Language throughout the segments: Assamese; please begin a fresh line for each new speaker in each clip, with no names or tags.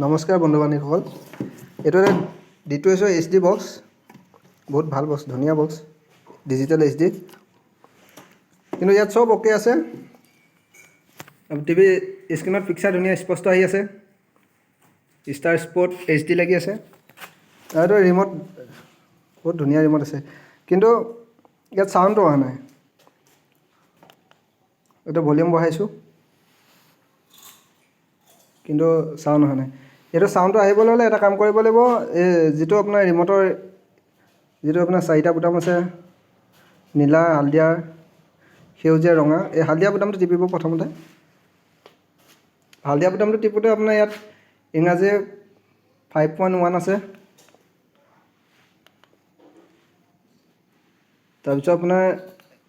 নমস্কাৰ বন্ধু বান্ধৱীসকল, এইটো এটা D2S HD বক্স, বহুত ভাল বক্স, ধুনীয়া বক্স, ডিজিটেল HD। কিন্তু ইয়াত সব অ'কে আছে, টিভি স্ক্ৰীনত পিকচাৰ ধুনীয়া স্পষ্ট আহি আছে, ষ্টাৰ স্পৰ্ট HD লাগি আছে, আৰু ৰিম'ট বহুত ধুনীয়া ৰিম'ট আছে, কিন্তু ইয়াত চাউণ্ডটো অহা নাই। এইটো ভলিউম বঢ়াইছোঁ, কিন্তু চাউণ্ড অহা নাই। এইটো চাউণ্ডটো আহিবলৈ হ'লে এটা কাম কৰিব লাগিব, যিটো আপোনাৰ ৰিম'টৰ যিটো আপোনাৰ 4টা বুটাম আছে, নীলা, হালধীয়া, সেউজীয়া, ৰঙা। এই হালধীয়া বুটামটো টিপিব প্ৰথমতে। হালধীয়া বুটামটো টিপোতে আপোনাৰ ইয়াত ইংৰাজী 5.1 আছে। তাৰপিছত আপোনাৰ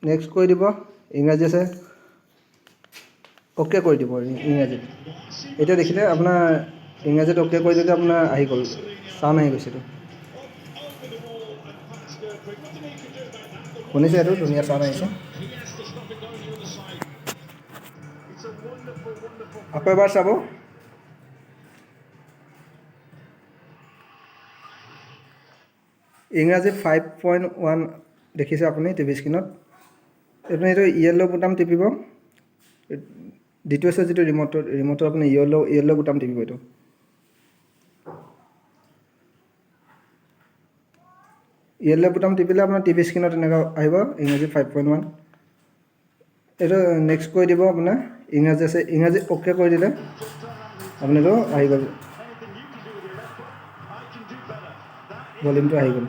নেক্সট কৰি দিব, ইংৰাজী আছে, অ'কে কৰি দিব ইংৰাজীত। এতিয়া দেখিলে আপোনাৰ ইংৰাজীত অ'কে কৰি দিলে আপোনাৰ আহি গ'ল, চাউণ্ড আহি গৈছে। এইটো শুনিছে, এইটো ধুনীয়া চাউণ্ড আহিছে। আকৌ এবাৰ চাব, ইংৰাজী 5.1 দেখিছে আপুনি টিভি স্ক্ৰীণত। আপুনি এইটো য়েল্ল' বুটাম টিপিব, D2S যিটো ৰিম'টৰ আপুনি য়েল্ল' বুটাম টিপিব। এইটো য়েল্ল' বুটাম টিপিলে আপোনাৰ টিভি স্ক্ৰীণত এনেকুৱা আহিব, ইংৰাজী 5.1। এইটো নেক্সট কৰি দিব আপোনাৰ ইংৰাজী আছে, ইংৰাজী অ'কে কৰি দিলে আপুনিতো আহি গ'ল, ভলিউমটো আহি গ'ল।